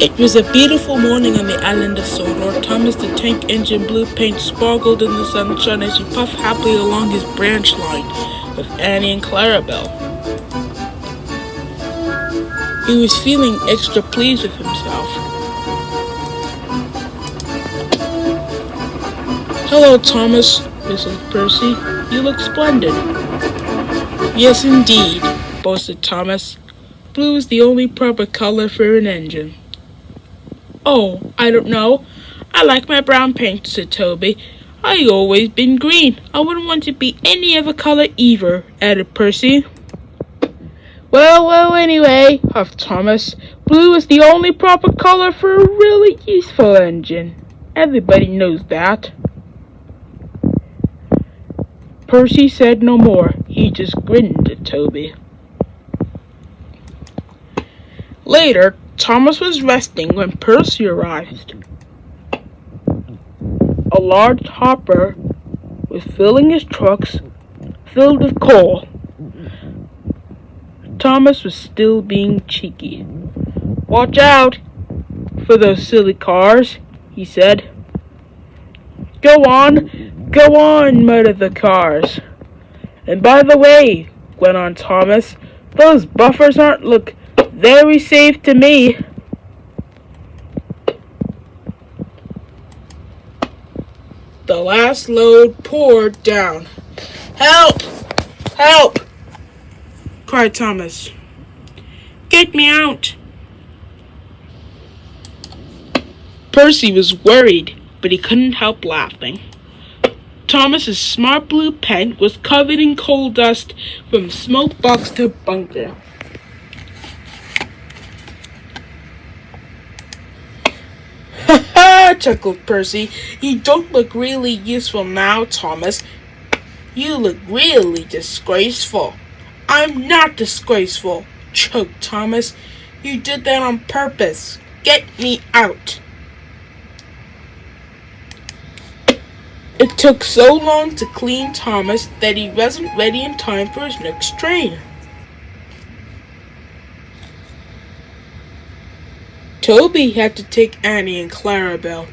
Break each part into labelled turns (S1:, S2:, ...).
S1: It was a beautiful morning on the island of Sodor. Thomas the Tank Engine blue paint sparkled in the sunshine as he puffed happily along his branch line with Annie and Clarabelle. He was feeling extra pleased with himself. "Hello, Thomas," whistled Percy. "You look splendid." "Yes, indeed," boasted Thomas. "Blue is the only proper color for an engine." "Oh, I don't know. I like my brown paint," said Toby. "I always been green. I wouldn't want to be any other color either," added Percy. Well, anyway," huffed Thomas. "Blue is the only proper color for a really useful engine. Everybody knows that." Percy said no more. He just grinned at Toby. Later, Thomas was resting when Percy arrived. A large hopper was filling his trucks filled with coal. Thomas was still being cheeky. "Watch out for those silly cars," he said. Go on," muttered the cars. "And by the way," went on Thomas, "those buffers aren't look very safe to me." The last load poured down. "Help! Help!" cried Thomas. "Get me out!" Percy was worried, but he couldn't help laughing. Thomas's smart blue paint was covered in coal dust from smoke box to bunker. "Ha ha!" chuckled Percy. "You don't look really useful now, Thomas. You look really disgraceful." "I'm not disgraceful," choked Thomas. "You did that on purpose. Get me out." It took so long to clean Thomas that he wasn't ready in time for his next train. Toby had to take Annie and Clarabelle.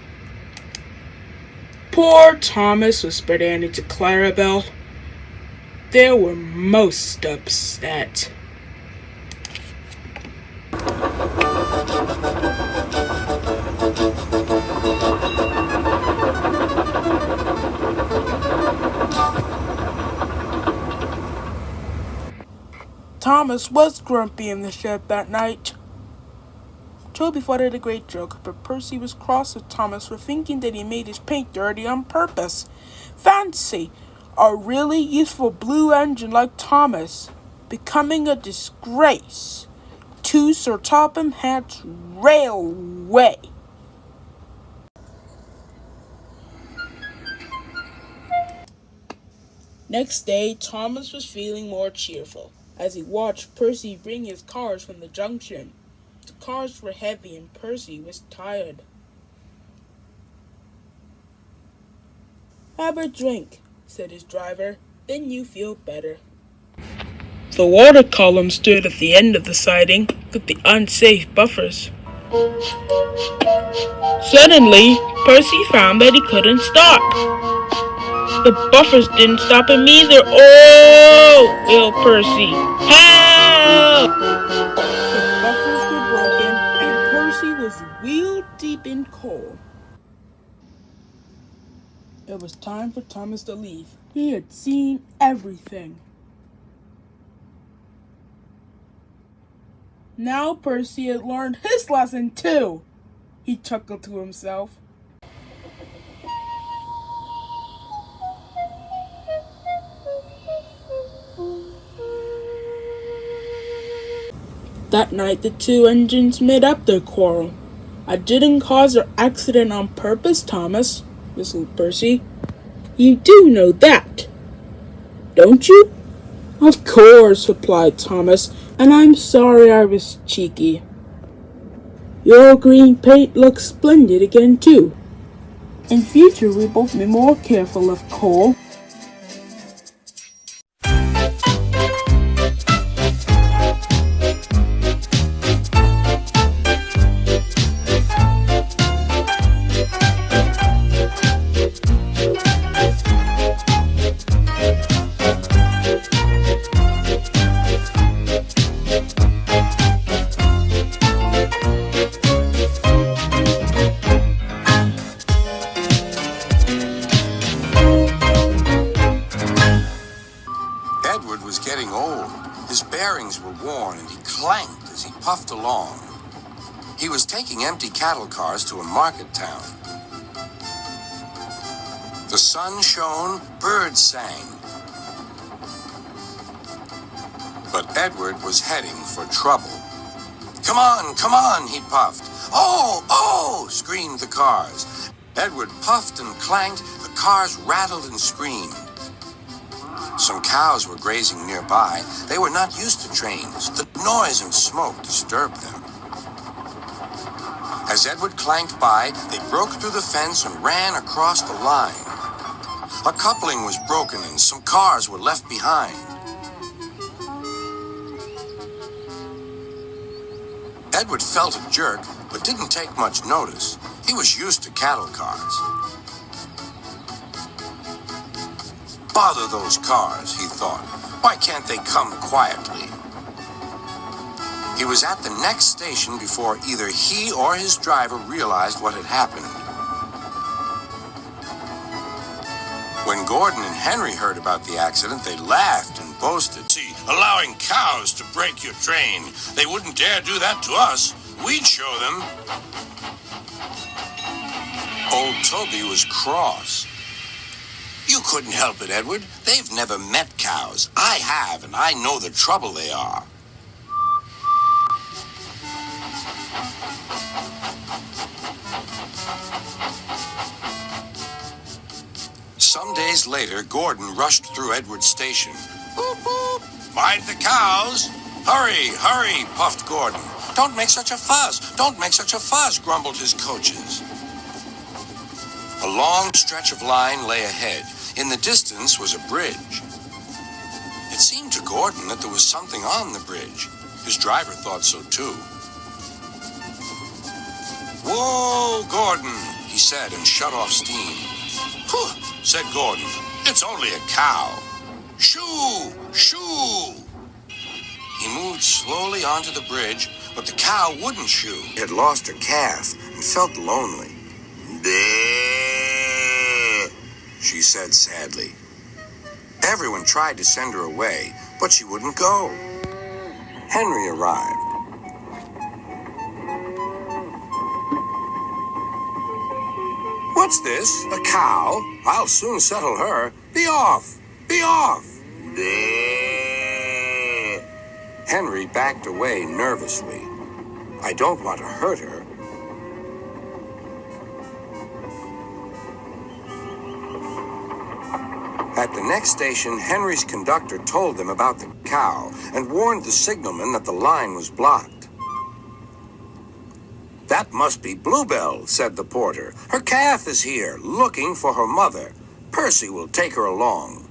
S1: "Poor Thomas," whispered Annie to Clarabelle. They were most upset. Thomas was grumpy in the shed that night. Toby thought it a great joke, but Percy was cross with Thomas for thinking that he made his paint dirty on purpose. Fancy! A really useful blue engine like Thomas becoming a disgrace to Sir Topham Hatt's railway. Next day, Thomas was feeling more cheerful as he watched Percy bring his cars from the junction. The cars were heavy and Percy was tired. "Have a drink," said his driver. "Then you feel better." The water column stood at the end of the siding with the unsafe buffers. Suddenly, Percy found that he couldn't stop. The buffers didn't stop him either. "Oh!" wailed Percy. "Help!" The buffers were broken and Percy was wheel deep in coal. It was time for Thomas to leave. He had seen everything. Now Percy had learned his lesson too. He chuckled to himself. That night the two engines made up their quarrel. "I didn't cause our accident on purpose, Thomas," whistled Percy. "You do know that, don't you?" "Of course," replied Thomas, "and I'm sorry I was cheeky. Your green paint looks splendid again, too. In future, we'll both be more careful of coal."
S2: puffed along. He was taking empty cattle cars to a market town. The sun shone, birds sang. But Edward was heading for trouble. Come on, he puffed. Oh, screamed the cars. Edward puffed and clanked, the cars rattled and screamed. Some cows were grazing nearby. They were not used to trains. The noise and smoke disturbed them. As Edward clanked by, they broke through the fence and ran across the line. A coupling was broken and some cars were left behind. Edward felt a jerk, but didn't take much notice. He was used to cattle cars. Bother those cars, he thought. Why can't they come quietly? He was at the next station before either he or his driver realized what had happened. When Gordon and Henry heard about the accident, they laughed and boasted. See, allowing cows to break your train. They wouldn't dare do that to us. We'd show them. Old Toby was cross. You couldn't help it, Edward. They've never met cows. I have, and I know the trouble they are. Some days later, Gordon rushed through Edward's station. Boop, boop. Mind the cows. Hurry, hurry, puffed Gordon. Don't make such a fuss. Don't make such a fuss, grumbled his coaches. A long stretch of line lay ahead. In the distance was a bridge. It seemed to Gordon that there was something on the bridge. His driver thought so too. Whoa, Gordon, he said and shut off steam. Phew, said Gordon. It's only a cow. Shoo, shoo. He moved slowly onto the bridge, but the cow wouldn't shoo. She had lost her calf and felt lonely. Bleh, she said sadly. Everyone tried to send her away, but she wouldn't go. Henry arrived. What's this? A cow? I'll soon settle her. Be off! Be off! Bleh. Henry backed away nervously. I don't want to hurt her. At the next station, Henry's conductor told them about the cow and warned the signalman that the line was blocked. That must be Bluebell, said the porter. Her calf is here, looking for her mother. Percy will take her along.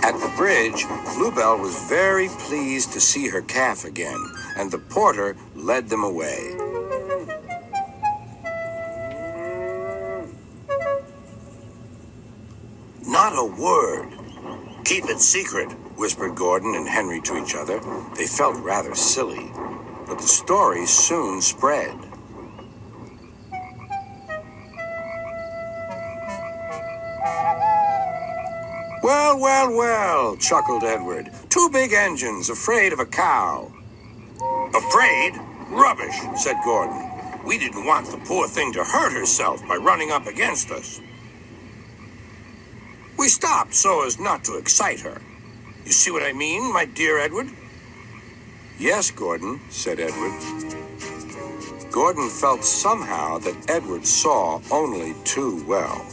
S2: At the bridge, Bluebell was very pleased to see her calf again, and the porter led them away. Not a word. Keep it secret, whispered Gordon and Henry to each other. They felt rather silly, but the story soon spread. Well, chuckled Edward. Two big engines afraid of a cow. Afraid? Rubbish, said Gordon. We didn't want the poor thing to hurt herself by running up against us. We stopped so as not to excite her. You see what I mean, my dear Edward? Yes, Gordon, said Edward. Gordon felt somehow that Edward saw only too well.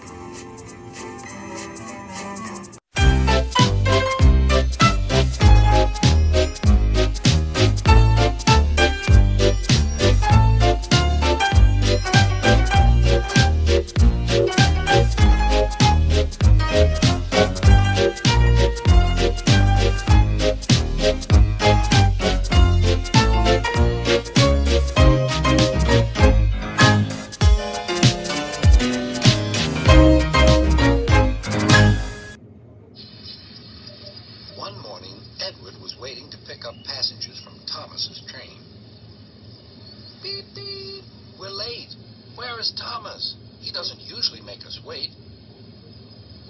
S2: Where's Thomas? He doesn't usually make us wait.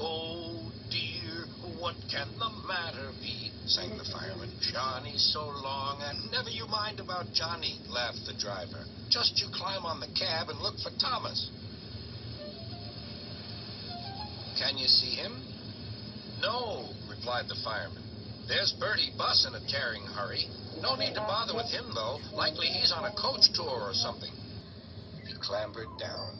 S2: Oh, dear, what can the matter be? Sang the fireman. Johnny's so long, and never you mind about Johnny, laughed the driver. Just you climb on the cab and look for Thomas. Can you see him? No, replied the fireman. There's Bertie Buss in a tearing hurry. No need to bother with him, though. Likely he's on a coach tour or something. He clambered down.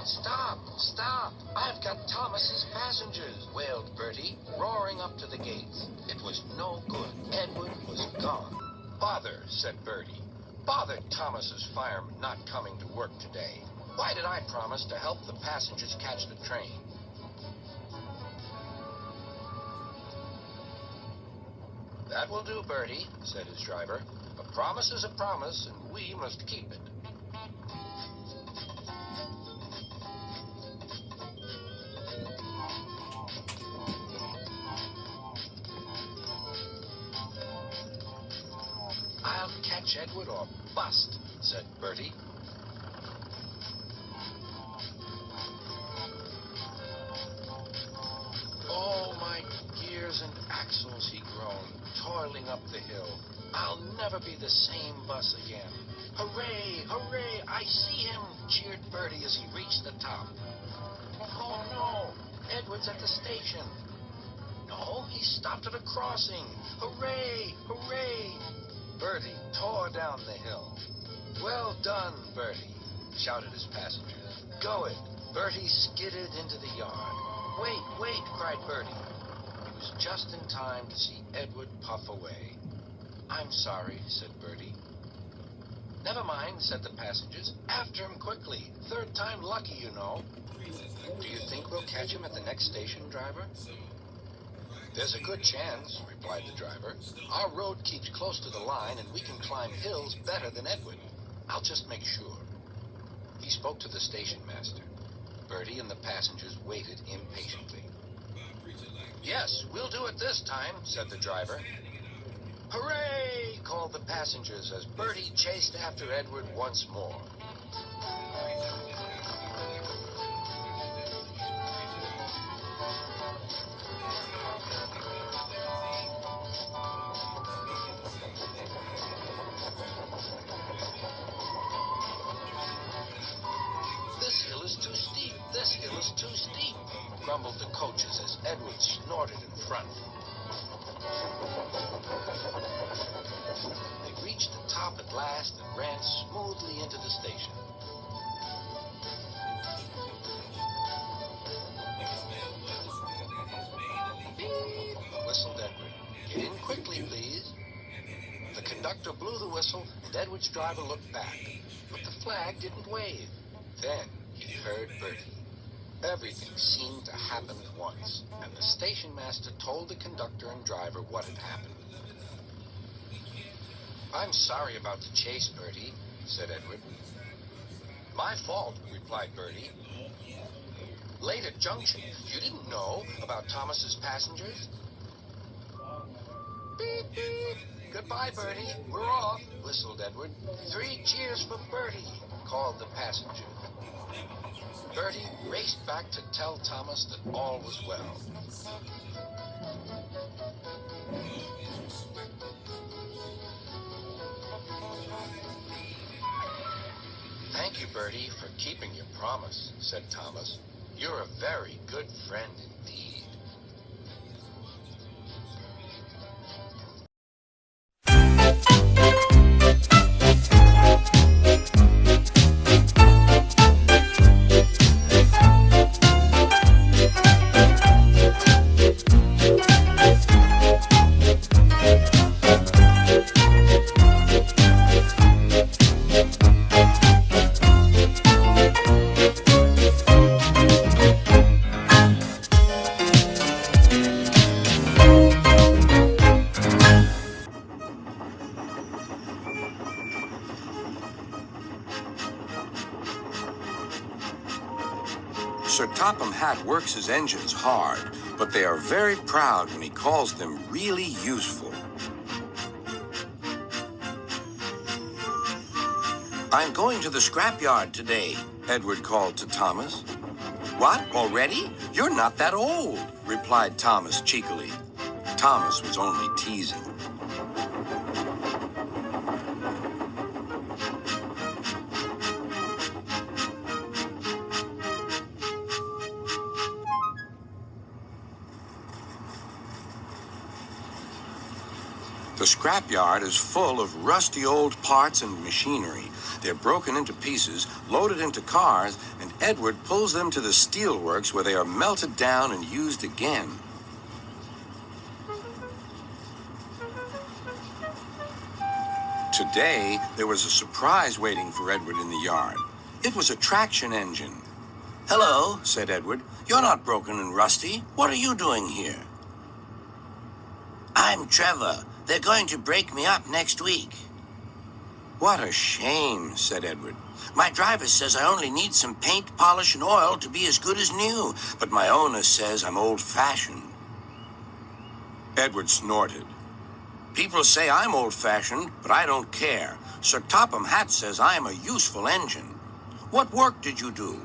S2: Stop! Stop! I've got Thomas's passengers, wailed Bertie, roaring up to the gates. It was no good. Edward was gone. Bother, said Bertie. Bother Thomas's fireman not coming to work today. Why did I promise to help the passengers catch the train? That will do, Bertie, said his driver. A promise is a promise, and we must keep it. I'll catch Edward or bust, said Bertie. Oh, my gears and axles, he groaned, toiling up the hill. I'll never be the same bus again. Hooray, hooray, I see him, cheered Bertie as he reached the top. Oh, no, Edward's at the station. No, he stopped at a crossing. Hooray, hooray. Bertie tore down the hill. Well done, Bertie, shouted his passengers. Go it. Bertie skidded into the yard. Wait, wait, cried Bertie. He was just in time to see Edward puff away. I'm sorry, said Bertie. Never mind, said the passengers. After him quickly. Third time lucky, you know. Do you think we'll catch him at the next station, driver? There's a good chance, replied the driver. Our road keeps close to the line, and we can climb hills better than Edward. I'll just make sure. He spoke to the station master. Bertie and the passengers waited impatiently. Yes, we'll do it this time, said the driver. Hooray! Called the passengers as Bertie chased after Edward once more. This hill is too steep. This hill is too steep, grumbled the coaches as Edward snorted in front. They reached the top at last and ran smoothly into the station. Beep, whistled Edward. Get in quickly, please. The conductor blew the whistle, and Edward's driver looked back. But the flag didn't wave. Then he heard Bertie. Everything seemed to happen at once, and the station master told the conductor and driver what had happened. I'm sorry about the chase, Bertie, said Edward. My fault, replied Bertie. Late at Junction, you didn't know about Thomas's passengers? Beep, beep. Goodbye, Bertie. We're off, whistled Edward. 3 cheers for Bertie, called the passenger. Bertie raced back to tell Thomas that all was well. Thank you, Bertie, for keeping your promise, said Thomas. You're a very good friend indeed. Dad works his engines hard, but they are very proud when he calls them really useful. I'm going to the scrapyard today, Edward called to Thomas. What, already? You're not that old, replied Thomas cheekily. Thomas was only teasing. The scrapyard is full of rusty old parts and machinery. They're broken into pieces, loaded into cars, and Edward pulls them to the steelworks where they are melted down and used again. Today, there was a surprise waiting for Edward in the yard. It was a traction engine. Hello, said Edward. You're not broken and rusty. What are you doing here? I'm Trevor. They're going to break me up next week. What a shame, said Edward. My driver says I only need some paint, polish, and oil to be as good as new, but my owner says I'm old-fashioned. Edward snorted. People say I'm old-fashioned, but I don't care. Sir Topham Hatt says I am a useful engine. What work did you do?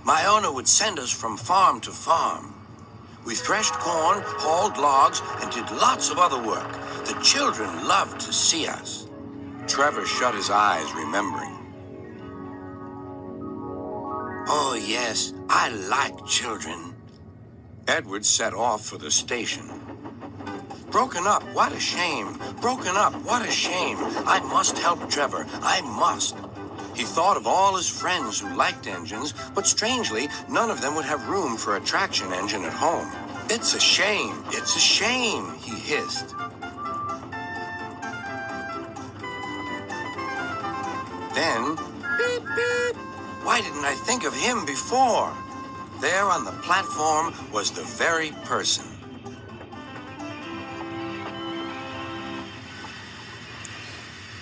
S2: My owner would send us from farm to farm. We threshed corn, hauled logs, and did lots of other work. The children loved to see us. Trevor shut his eyes, remembering. Oh, yes, I like children. Edward set off for the station. Broken up, what a shame. Broken up, what a shame. I must help Trevor. I must. He thought of all his friends who liked engines, but strangely, none of them would have room for a traction engine at home. It's a shame, he hissed. Then, beep, beep. Why didn't I think of him before? There on the platform was the very person.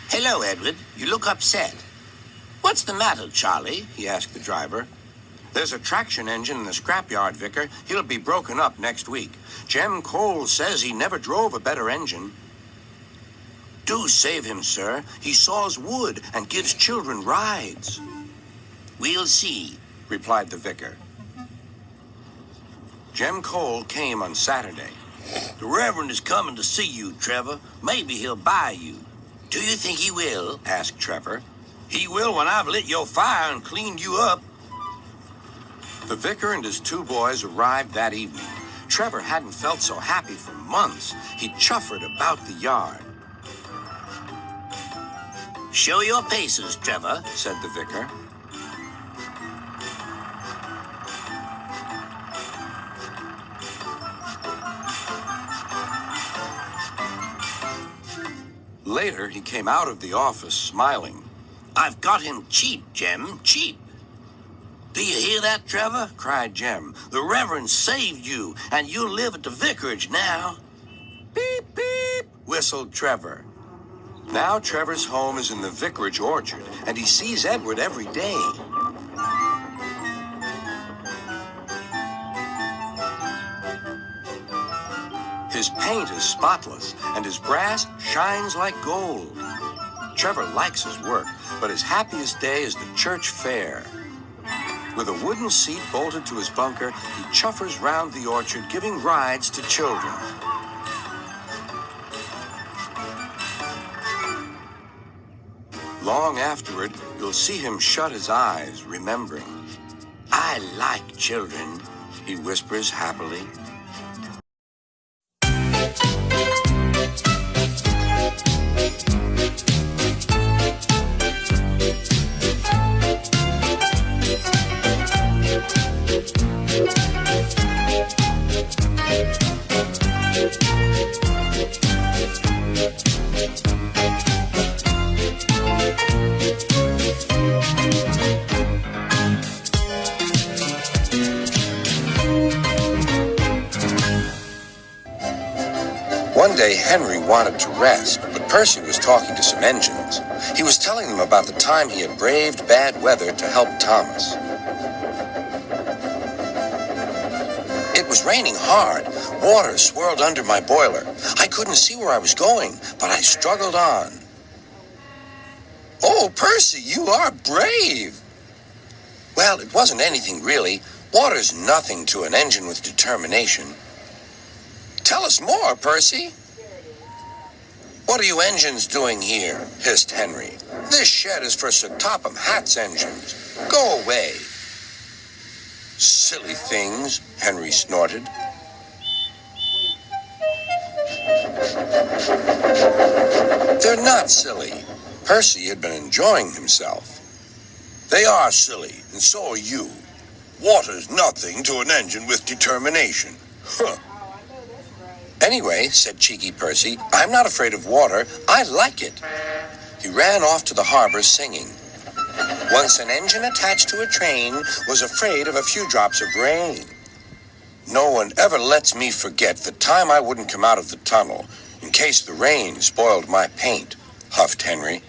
S2: Hello, Edward. You look upset. What's the matter, Charlie? He asked the driver. There's a traction engine in the scrapyard, Vicar. He'll be broken up next week. Jem Cole says he never drove a better engine. Do save him, sir. He saws wood and gives children rides. We'll see, replied the vicar. Jem Cole came on Saturday. The Reverend is coming to see you, Trevor. Maybe he'll buy you. Do you think he will? Asked Trevor. He will when I've lit your fire and cleaned you up. The vicar and his two boys arrived that evening. Trevor hadn't felt so happy for months. He chuffered about the yard. Show your paces, Trevor, said the vicar. Later, he came out of the office smiling. I've got him cheap, Jem, cheap. Do you hear that, Trevor? Cried Jem. The Reverend saved you, and you'll live at the vicarage now. Beep, beep, whistled Trevor. Now Trevor's home is in the vicarage orchard, and he sees Edward every day. His paint is spotless, and his brass shines like gold. Trevor likes his work, but his happiest day is the church fair. With a wooden seat bolted to his bunker, he chuffers round the orchard, giving rides to children. Long afterward, you'll see him shut his eyes, remembering. I like children, he whispers happily. One day, Henry wanted to rest, but Percy was talking to some engines. He was telling them about the time he had braved bad weather to help Thomas. It was raining hard. Water swirled under my boiler. I couldn't see where I was going, but I struggled on. Oh, Percy, you are brave. Well, it wasn't anything really. Water's nothing to an engine with determination. Tell us more, Percy. What are you engines doing here? Hissed Henry. This shed is for Sir Topham Hatt's engines. Go away. Silly things, Henry snorted. They're not silly. Percy had been enjoying himself. They are silly, and so are you. Water's nothing to an engine with determination. Huh. Anyway, said cheeky Percy, I'm not afraid of water. I like it. He ran off to the harbor singing. Once an engine attached to a train was afraid of a few drops of rain. No one ever lets me forget the time I wouldn't come out of the tunnel in case the rain spoiled my paint, huffed Henry.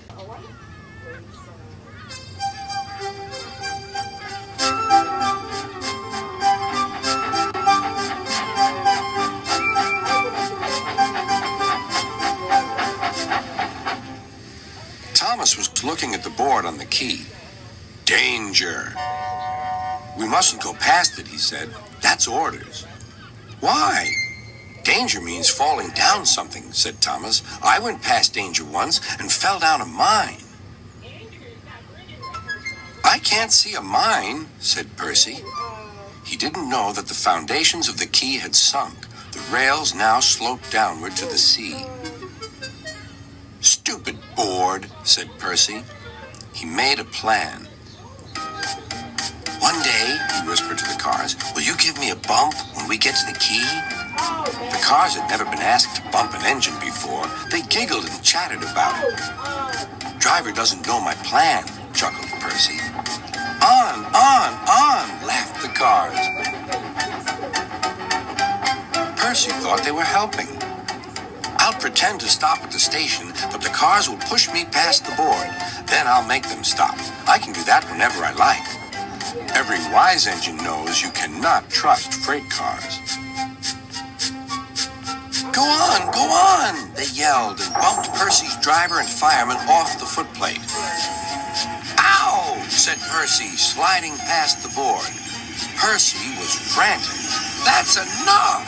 S2: Thomas was looking at the board on the key. Danger. We mustn't go past it, he said. That's orders. Why? Danger means falling down something, said Thomas. I went past danger once and fell down a mine. I can't see a mine, said Percy. He didn't know that the foundations of the quay had sunk. The rails now sloped downward to the sea. Stupid board, said Percy. He made a plan. One day, he whispered to the cars, will you give me a bump when we get to the quay? The cars had never been asked to bump an engine before. They giggled and chattered about it. Driver doesn't know my plan, chuckled Percy. On, laughed the cars. Percy thought they were helping. I'll pretend to stop at the station, but the cars will push me past the board. Then I'll make them stop. I can do that whenever I like. Every wise engine knows you cannot trust freight cars. Go on, they yelled and bumped Percy's driver and fireman off the footplate. Ow, said Percy, sliding past the board. Percy was frantic. That's enough!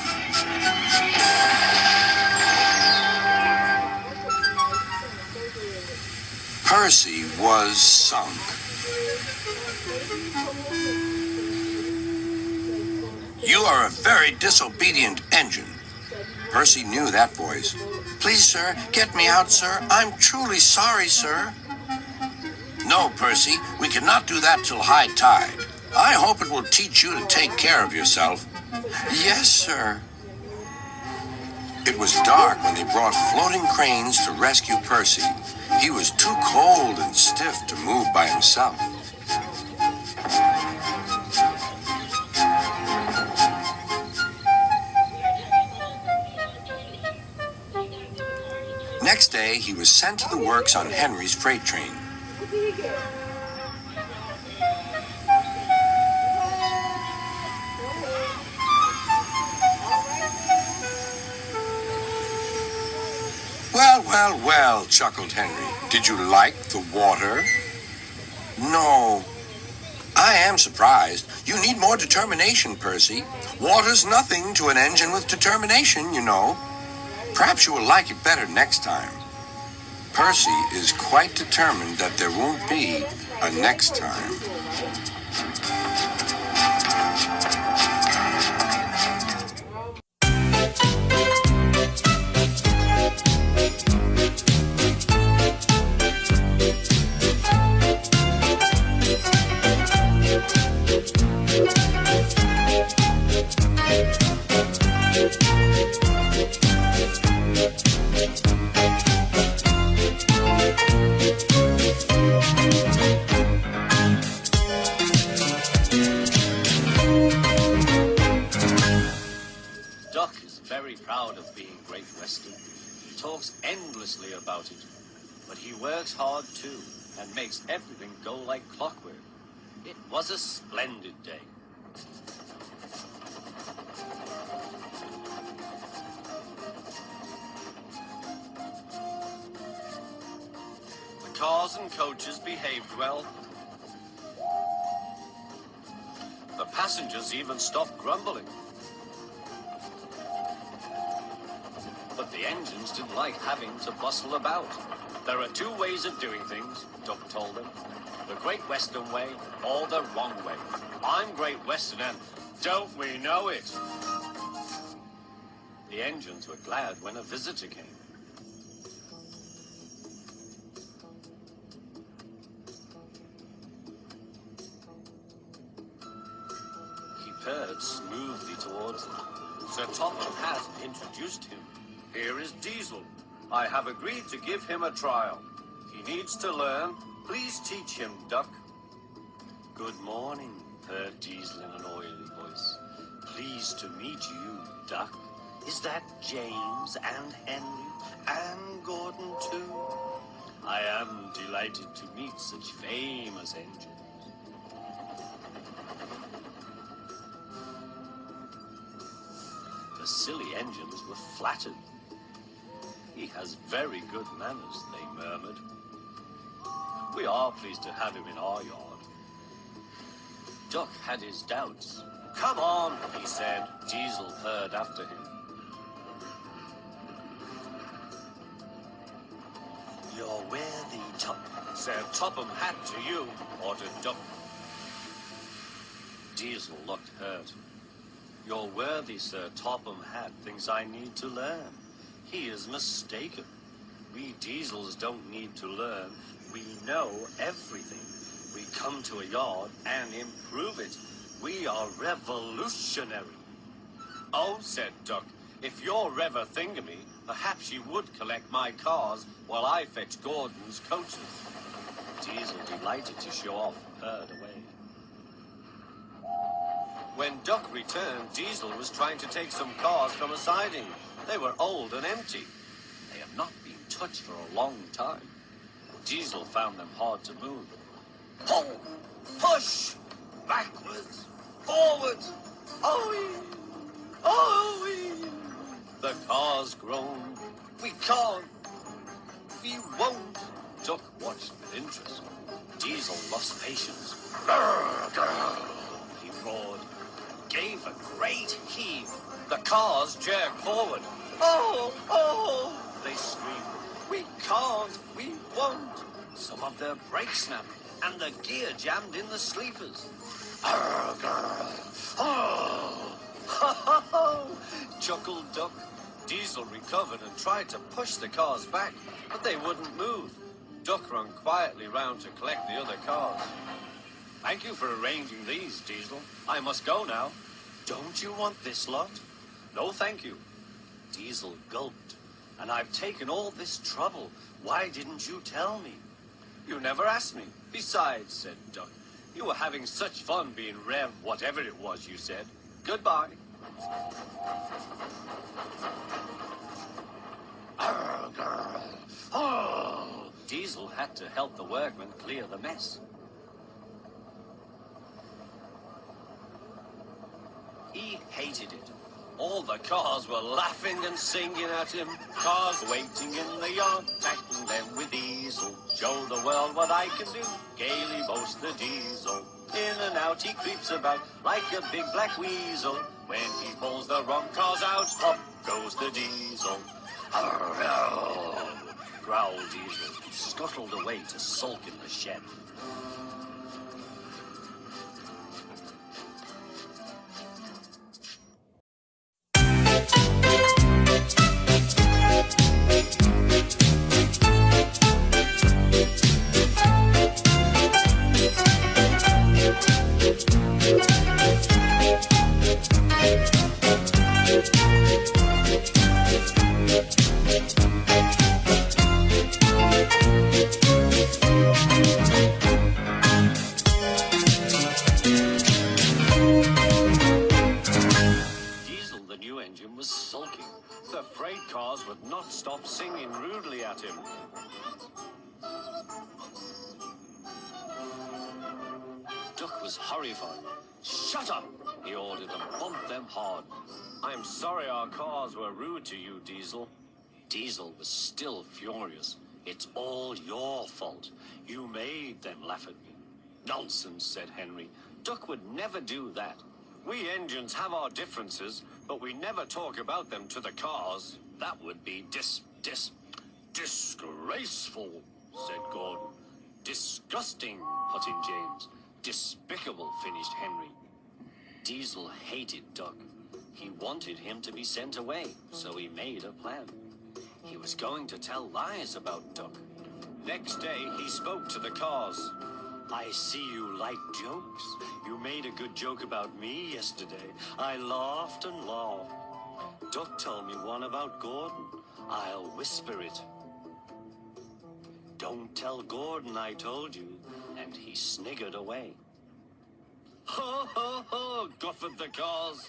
S2: Percy was sunk. You are a very disobedient engine. Percy knew that voice. Please, sir, get me out, sir. I'm truly sorry, sir. No, Percy, we cannot do that till high tide. I hope it will teach you to take care of yourself. Yes, sir. It was dark when they brought floating cranes to rescue Percy. He was too cold and stiff to move by himself. Next day, he was sent to the works on Henry's freight train. Well, chuckled Henry. Did you like the water? No. I am surprised. You need more determination, Percy. Water's nothing to an engine with determination, you know. Perhaps you will like it better next time. Percy is quite determined that there won't be a next time.
S3: Proud of being Great Western. He talks endlessly about it, but he works hard too and makes everything go like clockwork. It was a splendid day. cars and coaches behaved well. The passengers even stopped grumbling. But the engines didn't like having to bustle about. There are two ways of doing things, Duck told them. The Great Western Way or the wrong way. I'm Great Western and don't we know it? The engines were glad when a visitor came. He purred smoothly towards them. Sir Topham Hatt introduced him. Here is Diesel. I have agreed to give him a trial. He needs to learn. Please teach him, Duck. Good morning, purred Diesel in an oily voice. Pleased to meet you, Duck. Is that James and Henry and Gordon too? I am delighted to meet such famous engines. The silly engines were flattered. He has very good manners, they murmured. We are pleased to have him in our yard. Duck had his doubts. Come on, he said. Diesel purred after him. You're worthy, Top. Sir Topham Hatt to you, ordered Duck. Diesel looked hurt. Your worthy Sir Topham Hatt thinks I need to learn. He is mistaken. We Diesels don't need to learn. We know everything. We come to a yard and improve it. We are revolutionary. Oh, said Duck, if you're ever thingamy, perhaps you would collect my cars while I fetch Gordon's coaches. Diesel, delighted to show off, purred away. When Duck returned, Diesel was trying to take some cars from a siding. They were old and empty. They have not been touched for a long time. Diesel found them hard to move. Pull! Push! Backwards! Forwards! Oh-wee! Oh-wee! The cars groaned. We can't! We won't! Duck watched with interest. Diesel lost patience. Grr, grr, he roared. Gave a great heave. The cars jerked forward. Oh, oh, they screamed. We can't, we won't. Some of their brakes snapped, and the gear jammed in the sleepers. Arr, grr, oh, ha, ha, ha, chuckled Duck. Diesel recovered and tried to push the cars back, but they wouldn't move. Duck ran quietly round to collect the other cars. Thank you for arranging these, Diesel. I must go now. Don't you want this lot? No, thank you. Diesel gulped. And I've taken all this trouble. Why didn't you tell me? You never asked me. Besides, said Duck, you were having such fun being Rev whatever it was you said. Goodbye. Arr, grr. Oh. Diesel had to help the workmen clear the mess. He hated it. All the cars were laughing and singing at him. Cars waiting in the yard, tackling them with Diesel. Show the world what I can do, gaily boasts the Diesel. In and out he creeps about like a big black weasel. When he pulls the wrong cars out, up goes the Diesel. Growled Diesel, scuttled away to sulk in the shed. Would not stop singing rudely at him. Duck was horrified. Shut up, he ordered and bumped them hard. I'm sorry our cars were rude to you, Diesel. Diesel was still furious. It's all your fault. You made them laugh at me. Nonsense, said Henry. Duck would never do that. We engines have our differences, but we never talk about them to the cars. That would be disgraceful, said Gordon. Disgusting, put in James. Despicable, finished Henry. Diesel hated Duck. He wanted him to be sent away, so he made a plan. He was going to tell lies about Duck. Next day, he spoke to the cars. I see you like jokes. You made a good joke about me yesterday. I laughed and laughed. Duck told me one about Gordon. I'll whisper it. Don't tell Gordon I told you. And he sniggered away. Ho, ho, ho, guffed the cars.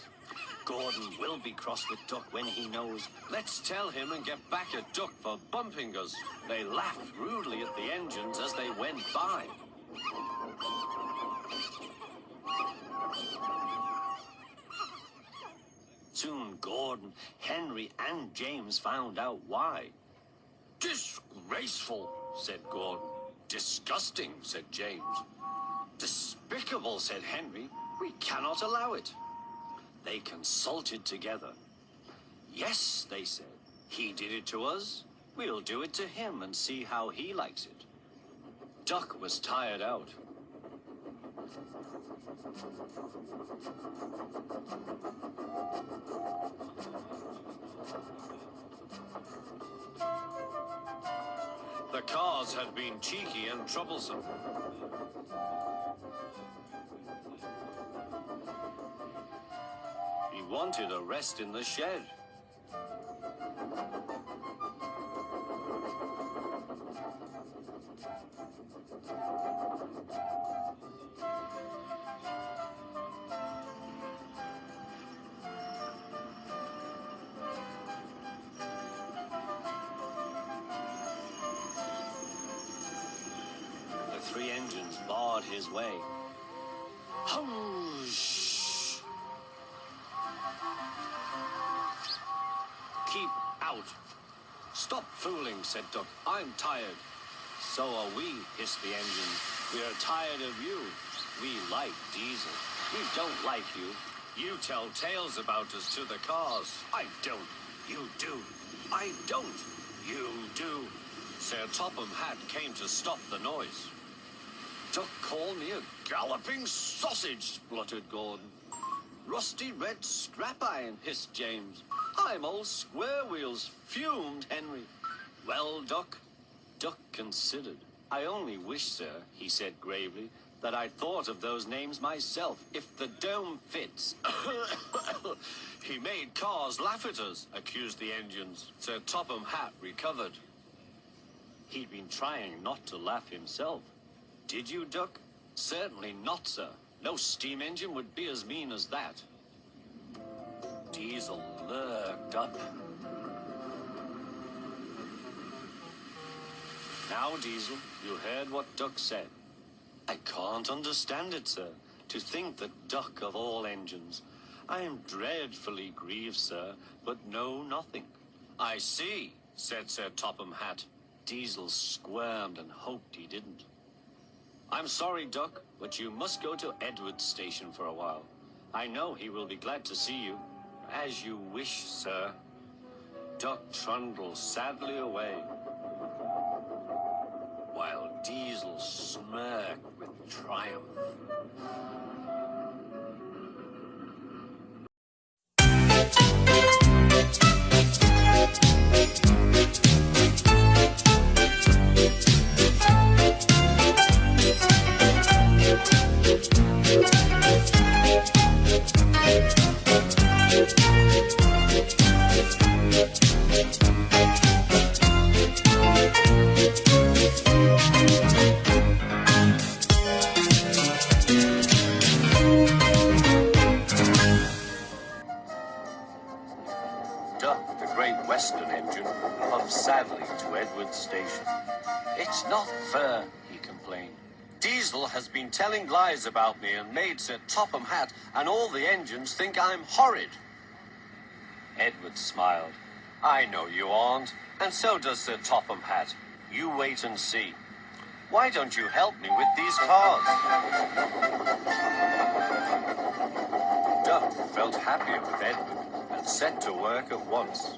S3: Gordon will be cross with Duck when he knows. Let's tell him and get back at Duck for bumping us. They laughed rudely at the engines as they went by. Soon Gordon, Henry, and James found out why. Disgraceful, said Gordon. Disgusting, said James. Despicable, said Henry. We cannot allow it. They consulted together. Yes, they said. He did it to us. We'll do it to him and see how he likes it. Duck was tired out. The cars had been cheeky and troublesome. He wanted a rest in the shed. The three engines barred his way. Whoosh! Keep out. Stop fooling, said Duck. I'm tired. So are we, hissed the engines. We are tired of you. We like Diesel. We don't like you. You tell tales about us to the cars. I don't. You do. I don't. You do. Sir Topham Hatt came to stop the noise. Duck called me a galloping sausage, spluttered Gordon. Rusty red scrap iron, hissed James. I'm old Square Wheels, fumed Henry. Well, Duck? Duck considered. I only wish, sir, he said gravely, that I'd thought of those names myself, if the dome fits. He made cars laugh at us, accused the engines. Sir Topham Hatt recovered. He'd been trying not to laugh himself. Did you, Duck? Certainly not, sir. No steam engine would be as mean as that. Diesel lurked up. Now, Diesel, you heard what Duck said. I can't understand it, sir. To think that Duck of all engines. I am dreadfully grieved, sir, but know nothing. I see, said Sir Topham Hatt. Diesel squirmed and hoped he didn't. I'm sorry, Duck, but you must go to Edward's station for a while. I know he will be glad to see you. As you wish, sir. Duck trundled sadly away, while Diesel smirked with triumph. Duck, the Great Western engine, puffed sadly to Edward's station. It's not fair, he complained. Diesel has been telling lies about me and made Sir Topham Hatt and all the engines think I'm horrid. Edward smiled. I know you aren't, and so does Sir Topham Hatt. You wait and see. Why don't you help me with these cars? Duck felt happier with Edward and set to work at once.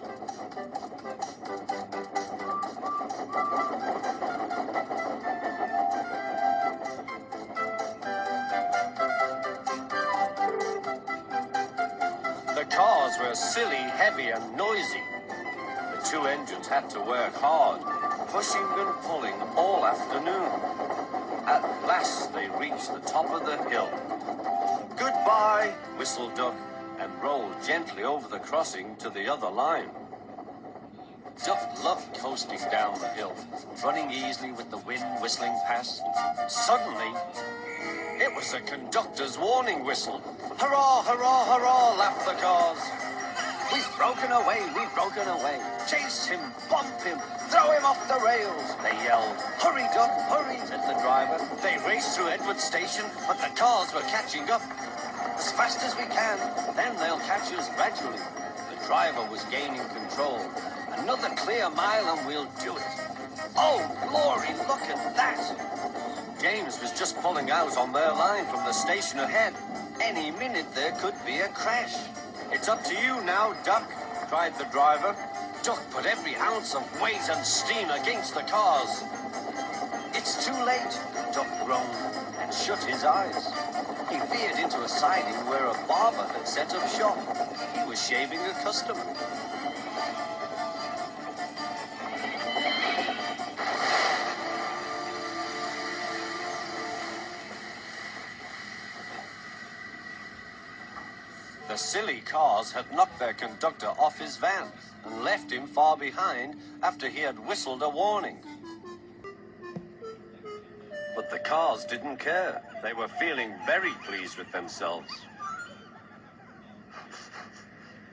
S3: The cars were silly, heavy, and noisy. The two engines had to work hard, pushing and pulling all afternoon. At last they reached the top of the hill. Goodbye, whistled Duck, and rolled gently over the crossing to the other line. Duck loved coasting down the hill, running easily with the wind whistling past. Suddenly, it was the conductor's warning whistle. Hurrah, hurrah, hurrah, laughed the cars. We've broken away, we've broken away. Chase him, bump him, throw him off the rails, they yelled. Hurry, Duck, hurry, said the driver. They raced through Edward Station, but the cars were catching up. As fast as we can, then they'll catch us gradually. The driver was gaining control. Another clear mile and we'll do it. Oh, glory, look at that. James was just pulling out on their line from the station ahead. Any minute there could be a crash. It's up to you now, Duck, cried the driver. Duck put every ounce of weight and steam against the cars. It's too late, Duck groaned and shut his eyes. He veered into a siding where a barber had set up shop. He was shaving a customer. The silly cars had knocked their conductor off his van and left him far behind after he had whistled a warning. But the cars didn't care. They were feeling very pleased with themselves.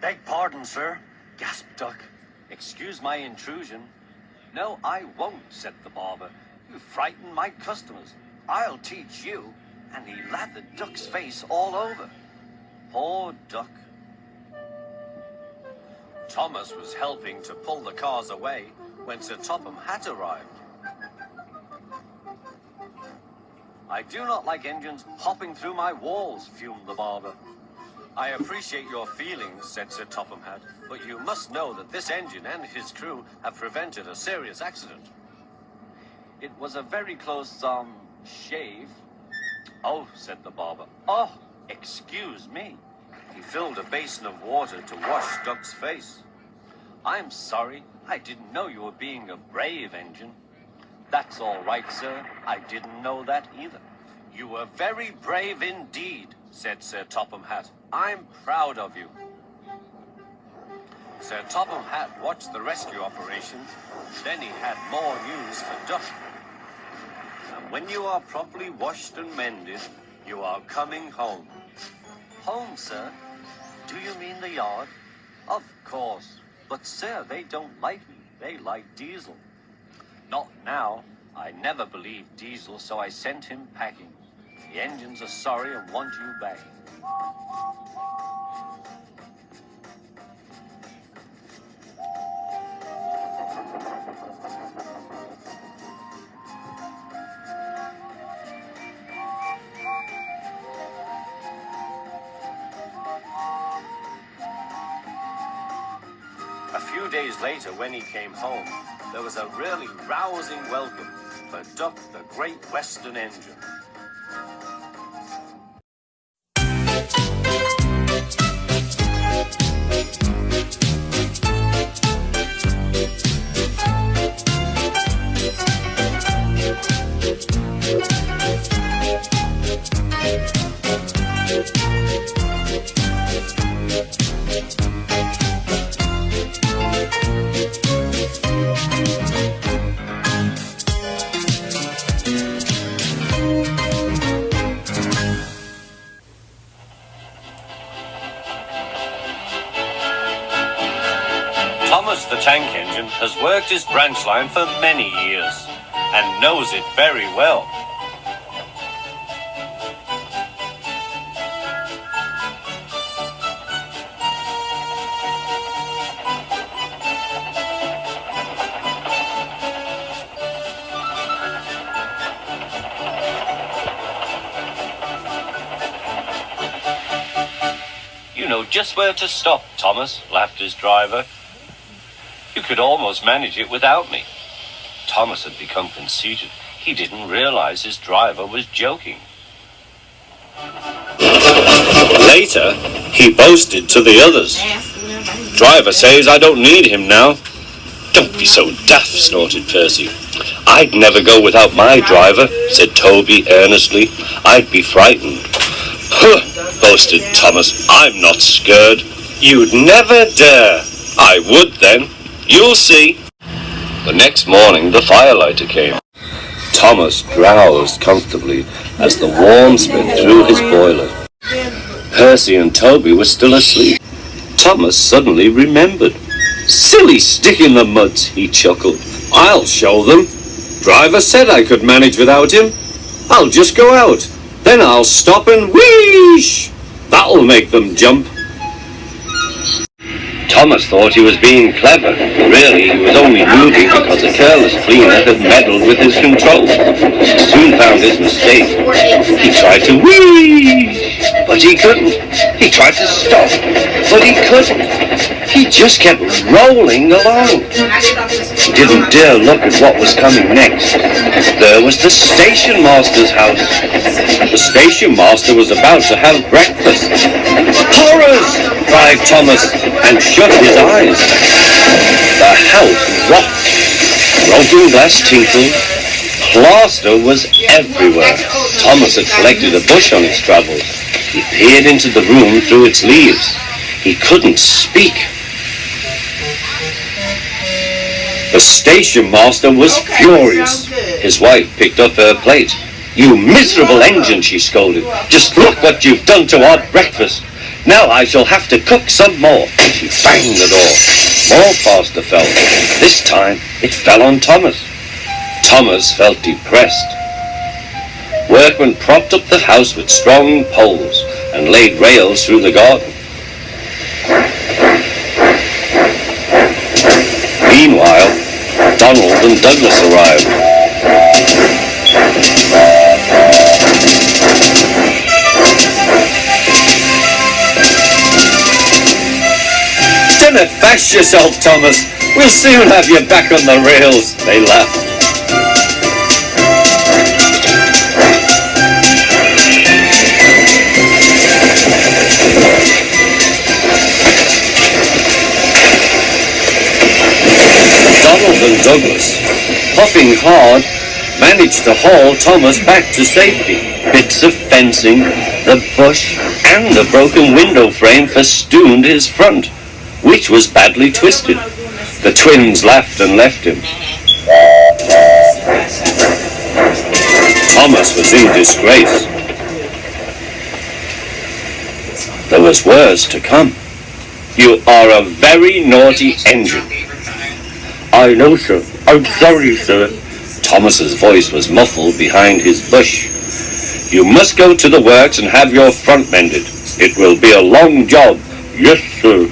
S3: Beg pardon, sir, gasped Duck. Excuse my intrusion. No, I won't, said the barber. You frighten my customers. I'll teach you. And he lathered Duck's face all over. Poor Duck. Thomas was helping to pull the cars away when Sir Topham Hatt arrived. I do not like engines hopping through my walls, fumed the barber. I appreciate your feelings, said Sir Topham Hatt, but you must know that this engine and his crew have prevented a serious accident. It was a very close, shave. Oh, said the barber. Oh, excuse me. He filled a basin of water to wash Duck's face. I'm sorry. I didn't know you were being a brave engine. That's all right, sir. I didn't know that either. You were very brave indeed, said Sir Topham Hatt. I'm proud of you. Sir Topham Hatt watched the rescue operation. Then he had more news for Duck. And when you are properly washed and mended, you are coming home. Home, sir? Do you mean the yard? Of course. But, sir, they don't like me. They like Diesel. Not now. I never believed Diesel, so I sent him packing. The engines are sorry and want you back. A few days later, when he came home, there was a really rousing welcome for Duck, the Great Western Engine. Thomas the Tank Engine has worked his branch line for many years and knows it very well. know just where to stop, Thomas, laughed his driver. You could almost manage it without me. Thomas had become conceited. He didn't realize his driver was joking.
S4: Later, he boasted to the others. Driver says I don't need him now. Don't be so daft, snorted Percy. I'd never go without my driver, said Toby earnestly. I'd be frightened. Huh, boasted Thomas. I'm not scared. You'd never dare. I would then. You'll see. The next morning, the firelighter came. Thomas drowsed comfortably as the warm spit through his boiler. Percy and Toby were still asleep. Thomas suddenly remembered. Silly stick in the mud, he chuckled. I'll show them. Driver said I could manage without him. I'll just go out. Then I'll stop and wheesh. That'll make them jump. Thomas thought he was being clever. Really, he was only moving because a careless cleaner had meddled with his controls. He soon found his mistake. He tried to whee, but he couldn't. He tried to stop, but he couldn't. He just kept rolling along. He didn't dare look at what was coming next. There was the station master's house. The station master was about to have breakfast. Horrors! Cried Thomas, and shut his eyes. The house rocked. Broken glass tinkled. Plaster was everywhere. Thomas had collected a bush on his travels. He peered into the room through its leaves. He couldn't speak. The station master was furious. His wife picked up her plate. You miserable engine, she scolded. Just look what you've done to our breakfast. Now I shall have to cook some more. She banged the door. More plaster fell. This time it fell on Thomas. Thomas felt depressed. Workmen propped up the house with strong poles and laid rails through the garden. Meanwhile, Donald and Douglas arrived. Don't bash yourself, Thomas. We'll soon have you back on the rails, they laughed. Donald and Douglas, puffing hard, managed to haul Thomas back to safety. Bits of fencing, the bush, and the broken window frame festooned his front, which was badly twisted. The twins laughed and left him. Thomas was in disgrace. There was worse to come. You are a very naughty engine. I know, sir. I'm sorry, sir. Thomas's voice was muffled behind his bush. You must go to the works and have your front mended. It will be a long job. Yes, sir.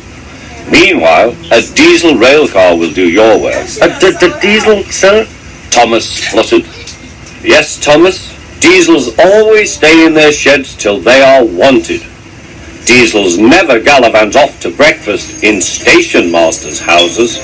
S4: Meanwhile, a diesel rail car will do your work. The diesel, sir? Thomas spluttered. Yes, Thomas. Diesels always stay in their sheds till they are wanted. Diesels never gallivant off to breakfast in station masters' houses.